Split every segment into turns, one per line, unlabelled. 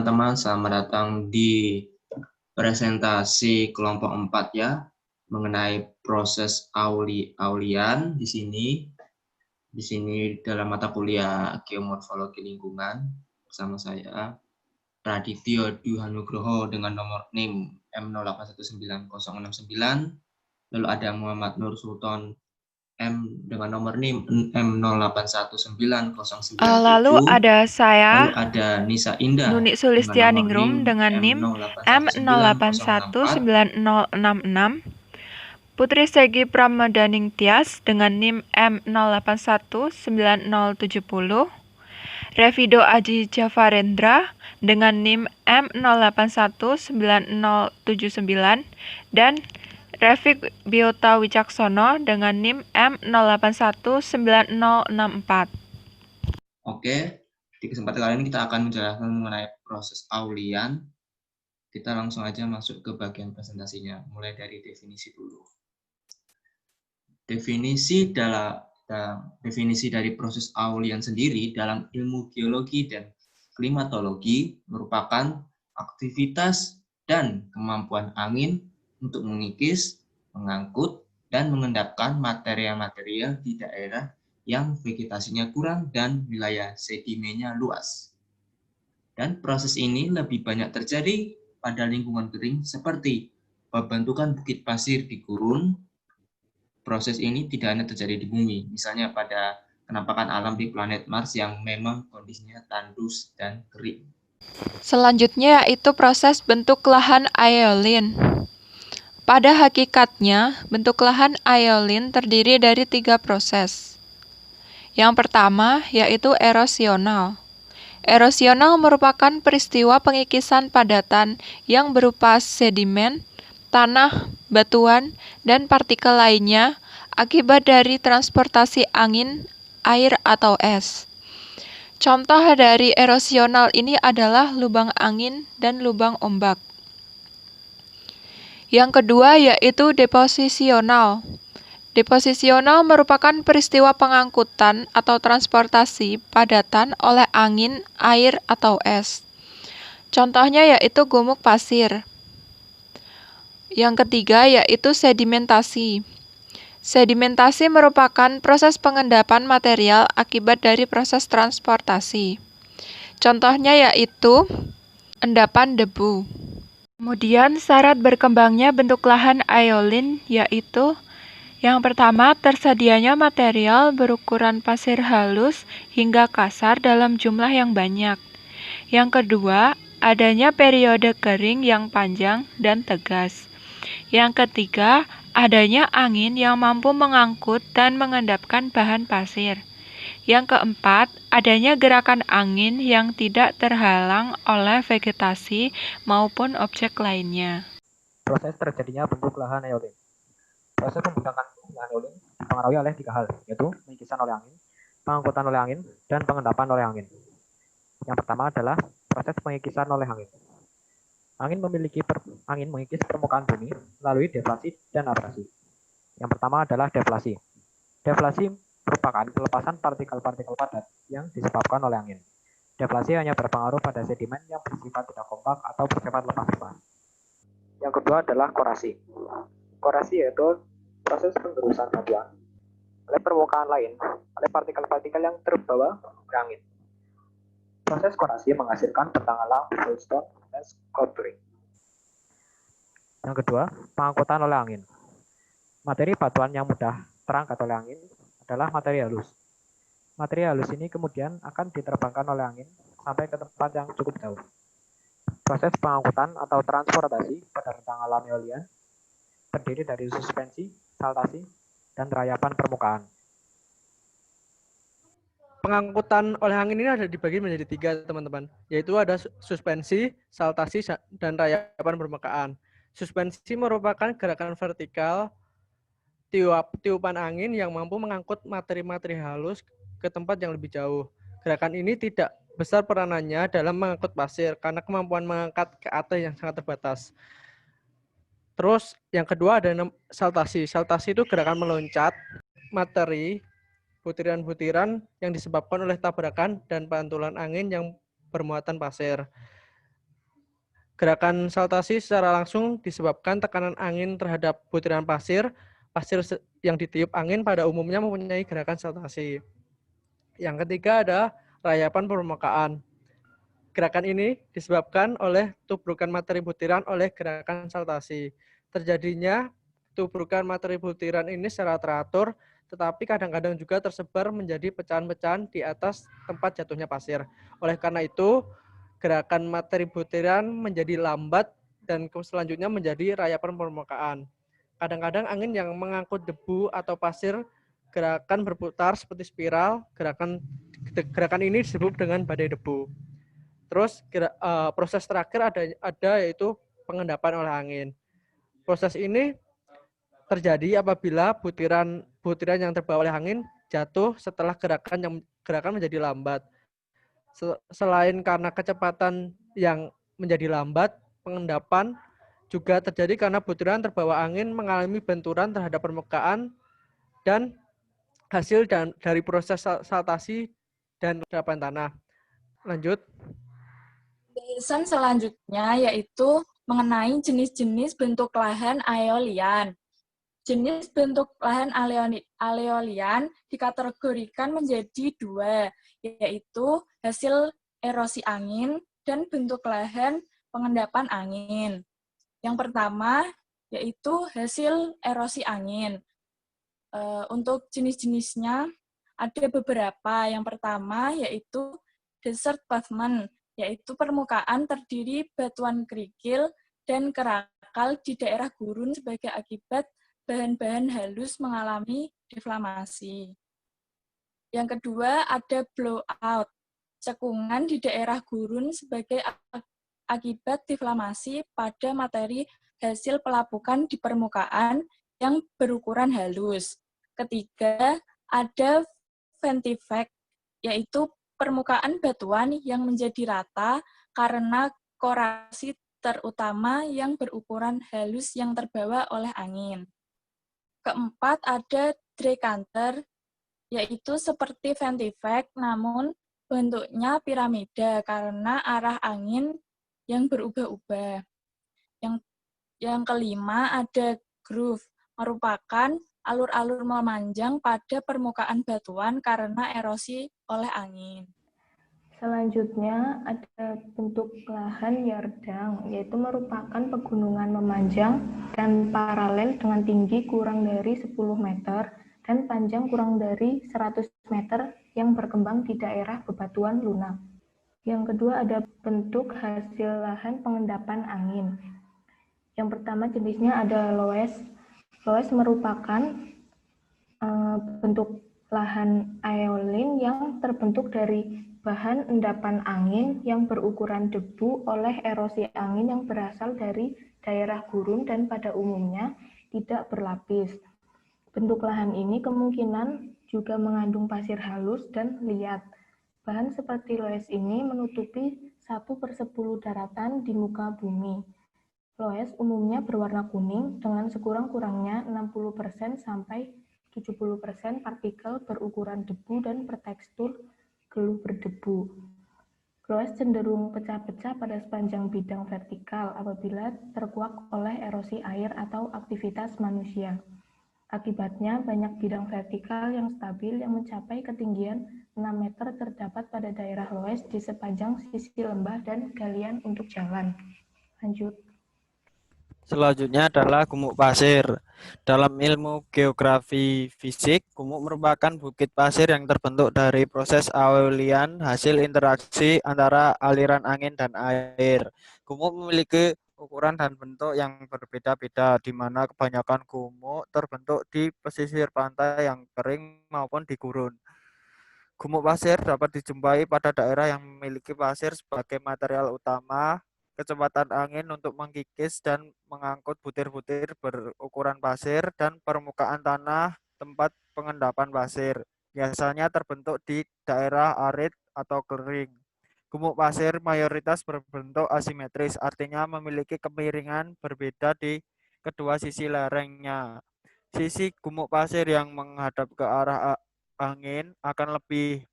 teman-teman, selamat datang di presentasi kelompok 4 ya, mengenai proses aulian di sini. Di sini dalam mata kuliah Geomorfologi Lingkungan bersama saya Radityo Dwi Hanugroho dengan nomor NIM M08190069. Lalu ada Muhammad Nur Sultan M dengan nomor NIM M081909.
Lalu ada saya,
Lalu ada Nisa Indah
Nuni
dengan
Sulistianingrum
nomor
dengan NIM M08190066, Putri Segi Pramadaning Tias dengan NIM M08190070, Revido Aji Jafarendra dengan NIM M08190079, dan Refik Biota Wicaksono dengan NIM M08190064.
Oke, di kesempatan kali ini kita akan menjelaskan mengenai proses aulian. Kita langsung aja masuk ke bagian presentasinya, mulai dari definisi dulu. Definisi dari proses aulian sendiri dalam ilmu geologi dan klimatologi merupakan aktivitas dan kemampuan angin untuk mengikis, mengangkut, dan mengendapkan material-material di daerah yang vegetasinya kurang dan wilayah sedimennya luas. Dan proses ini lebih banyak terjadi pada lingkungan kering seperti pembentukan bukit pasir di gurun. Proses ini tidak hanya terjadi di bumi, misalnya pada penampakan alam di planet Mars yang memang kondisinya tandus dan kering.
Selanjutnya yaitu proses bentuk lahan aeolin. Pada hakikatnya, bentuk lahan aeolin terdiri dari 3 proses. Yang pertama yaitu erosional. Erosional merupakan peristiwa pengikisan padatan yang berupa sedimen, tanah, batuan, dan partikel lainnya akibat dari transportasi angin, air, atau es. Contoh dari erosional ini adalah lubang angin dan lubang ombak. Yang kedua yaitu deposisional. Deposisional merupakan peristiwa pengangkutan atau transportasi padatan oleh angin, air, atau es. Contohnya yaitu gumuk pasir. Yang ketiga yaitu sedimentasi. Sedimentasi merupakan proses pengendapan material akibat dari proses transportasi. Contohnya yaitu endapan debu. Kemudian syarat berkembangnya bentuk lahan aeolin yaitu yang pertama, tersedianya material berukuran pasir halus hingga kasar dalam jumlah yang banyak. Yang kedua, adanya periode kering yang panjang dan tegas. Yang ketiga, adanya angin yang mampu mengangkut dan mengendapkan bahan pasir. Yang keempat, adanya gerakan angin yang tidak terhalang oleh vegetasi maupun objek lainnya.
Proses terjadinya bentuk lahan aeolin. Proses pembentukan lahan aeolin dipengaruhi oleh 3 hal, yaitu pengikisan oleh angin, pengangkutan oleh angin, dan pengendapan oleh angin. Yang pertama adalah proses pengikisan oleh angin. Angin mengikis permukaan bumi melalui deflasi dan abrasi. Yang pertama adalah deflasi. Deflasi merupakan pelepasan partikel-partikel padat yang disebabkan oleh angin. Deflasi hanya berpengaruh pada sedimen yang bersifat tidak kompak atau bersifat lepas-lepas. Yang kedua adalah korasi. Korasi yaitu proses penggerusan batuan oleh permukaan lain oleh partikel-partikel yang terbawa oleh angin. Proses korasi menghasilkan bentang alam, soilstone, dan sculpturing. Yang kedua, pengangkutan oleh angin. Materi batuan yang mudah terangkat oleh angin adalah materi halus. Materi halus ini kemudian akan diterbangkan oleh angin sampai ke tempat yang cukup jauh. Proses pengangkutan atau transportasi pada rentang alam aeolian terdiri dari suspensi, saltasi, dan rayapan permukaan.
Pengangkutan oleh angin ini ada dibagi menjadi 3, teman-teman, yaitu ada suspensi, saltasi, dan rayapan permukaan. Suspensi merupakan gerakan vertikal tiupan angin yang mampu mengangkut materi-materi halus ke tempat yang lebih jauh. Gerakan ini tidak besar peranannya dalam mengangkut pasir karena kemampuan mengangkat ke atas yang sangat terbatas. Terus yang kedua ada saltasi. Saltasi itu gerakan meloncat materi butiran-butiran yang disebabkan oleh tabrakan dan pantulan angin yang bermuatan pasir. Gerakan saltasi secara langsung disebabkan tekanan angin terhadap butiran pasir. Pasir yang ditiup angin pada umumnya mempunyai gerakan saltasi. Yang ketiga ada rayapan permukaan. Gerakan ini disebabkan oleh tubrukan materi butiran oleh gerakan saltasi. Terjadinya tubrukan materi butiran ini secara teratur, tetapi kadang-kadang juga tersebar menjadi pecahan-pecahan di atas tempat jatuhnya pasir. Oleh karena itu, gerakan materi butiran menjadi lambat dan selanjutnya menjadi rayapan permukaan. Kadang-kadang angin yang mengangkut debu atau pasir gerakan berputar seperti spiral. Gerakan ini disebut dengan badai debu. Terus proses terakhir ada yaitu pengendapan oleh angin. Proses ini terjadi apabila butiran yang terbawa oleh angin jatuh setelah gerakan menjadi lambat. Selain karena kecepatan yang menjadi lambat, pengendapan juga terjadi karena butiran terbawa angin mengalami benturan terhadap permukaan dan hasil dari proses saltasi dan endapan tanah. Lanjut.
Bahasan selanjutnya yaitu mengenai jenis-jenis bentuk lahan aeolian. Jenis bentuk lahan aeolian dikategorikan menjadi dua, yaitu hasil erosi angin dan bentuk lahan pengendapan angin. Yang pertama yaitu hasil erosi angin. Untuk jenis-jenisnya ada beberapa. Yang pertama yaitu desert pavement, yaitu permukaan terdiri batuan kerikil dan kerakal di daerah gurun sebagai akibat bahan-bahan halus mengalami deflamasi. Yang kedua ada blowout, cekungan di daerah gurun sebagai akibat deflamasi pada materi hasil pelapukan di permukaan yang berukuran halus. Ketiga, ada ventivac, yaitu permukaan batuan yang menjadi rata karena korasi terutama yang berukuran halus yang terbawa oleh angin. Keempat, ada decanter, yaitu seperti ventivac, namun bentuknya piramida karena arah angin yang berubah-ubah. Yang kelima, ada groove, merupakan alur-alur memanjang pada permukaan batuan karena erosi oleh angin.
Selanjutnya ada bentuk lahan yardang, yaitu merupakan pegunungan memanjang dan paralel dengan tinggi kurang dari 10 meter dan panjang kurang dari 100 meter yang berkembang di daerah bebatuan lunak. Yang kedua ada bentuk hasil lahan pengendapan angin. Yang pertama jenisnya ada loess. Loess merupakan bentuk lahan aeolin yang terbentuk dari bahan endapan angin yang berukuran debu oleh erosi angin yang berasal dari daerah gurun dan pada umumnya tidak berlapis. Bentuk lahan ini kemungkinan juga mengandung pasir halus dan liat. Bahan seperti loess ini menutupi 1/10 daratan di muka bumi. Loess umumnya berwarna kuning dengan sekurang-kurangnya 60% sampai 70% partikel berukuran debu dan bertekstur geluh berdebu. Loess cenderung pecah-pecah pada sepanjang bidang vertikal apabila terkuak oleh erosi air atau aktivitas manusia. Akibatnya, banyak bidang vertikal yang stabil yang mencapai ketinggian 6 meter terdapat pada daerah loess di sepanjang sisi lembah dan galian untuk jalan. Lanjut.
Selanjutnya adalah gumuk pasir. Dalam ilmu geografi fisik, gumuk merupakan bukit pasir yang terbentuk dari proses aeolian hasil interaksi antara aliran angin dan air. Gumuk memiliki ukuran dan bentuk yang berbeda-beda, di mana kebanyakan gumuk terbentuk di pesisir pantai yang kering maupun di gurun. Gumuk pasir dapat dijumpai pada daerah yang memiliki pasir sebagai material utama, kecepatan angin untuk mengkikis dan mengangkut butir-butir berukuran pasir, dan permukaan tanah tempat pengendapan pasir. Biasanya terbentuk di daerah arid atau kering. Gumuk pasir mayoritas berbentuk asimetris, artinya memiliki kemiringan berbeda di kedua sisi lerengnya. Sisi gumuk pasir yang menghadap ke arah angin akan lebih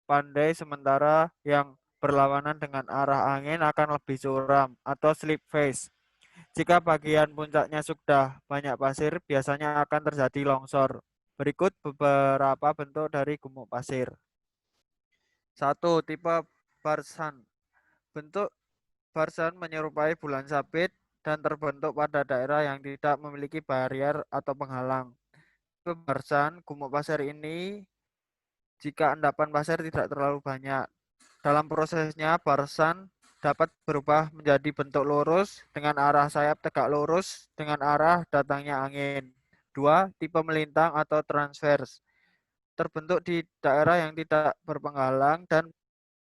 pandai, sementara yang berlawanan dengan arah angin akan lebih curam atau slip face. Jika bagian puncaknya sudah banyak pasir, biasanya akan terjadi longsor. Berikut beberapa bentuk dari gumuk pasir. 1. Tipe Barsan. Bentuk Barsan menyerupai bulan sabit dan terbentuk pada daerah yang tidak memiliki barrier atau penghalang. Tipe Barsan, gumuk pasir ini jika endapan pasir tidak terlalu banyak. Dalam prosesnya, Barsan dapat berubah menjadi bentuk lurus dengan arah sayap tegak lurus dengan arah datangnya angin. 2. Tipe melintang atau transvers. Terbentuk di daerah yang tidak berpenghalang dan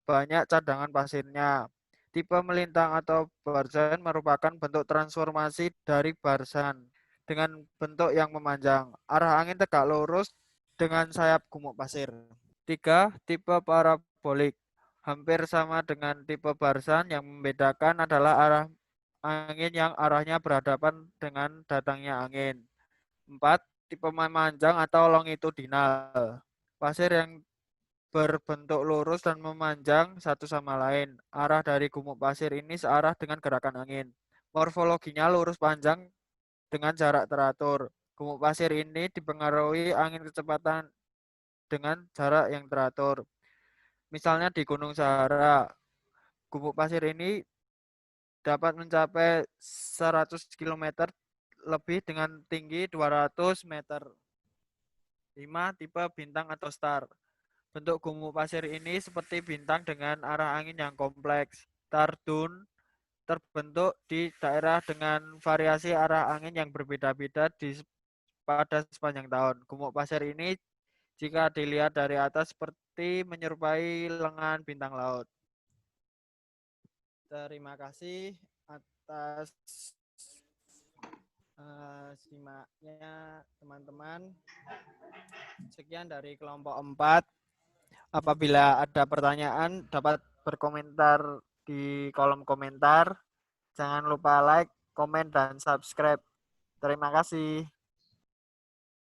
banyak cadangan pasirnya. Tipe melintang atau barsan merupakan bentuk transformasi dari barsan dengan bentuk yang memanjang. Arah angin tegak lurus dengan sayap gumuk pasir. 3. Tipe parabolik. Hampir sama dengan tipe barsan, yang membedakan adalah arah angin yang arahnya berhadapan dengan datangnya angin. 4. Tipe memanjang atau longitudinal. Pasir yang berbentuk lurus dan memanjang satu sama lain. Arah dari gumuk pasir ini searah dengan gerakan angin. Morfologinya lurus panjang dengan jarak teratur. Gumuk pasir ini dipengaruhi angin kecepatan dengan jarak yang teratur. Misalnya di Gunung Sahara, gumuk pasir ini dapat mencapai 100 km lebih dengan tinggi 200 meter. 5. Tipe bintang atau star. Bentuk gumuk pasir ini seperti bintang dengan arah angin yang kompleks. Star dune terbentuk di daerah dengan variasi arah angin yang berbeda-beda pada sepanjang tahun. Gumuk pasir ini jika dilihat dari atas seperti menyerupai lengan bintang laut. Terima kasih atas simaknya teman-teman. Sekian dari kelompok 4. Apabila ada pertanyaan dapat berkomentar di kolom komentar. Jangan lupa like, komen, dan subscribe. Terima kasih.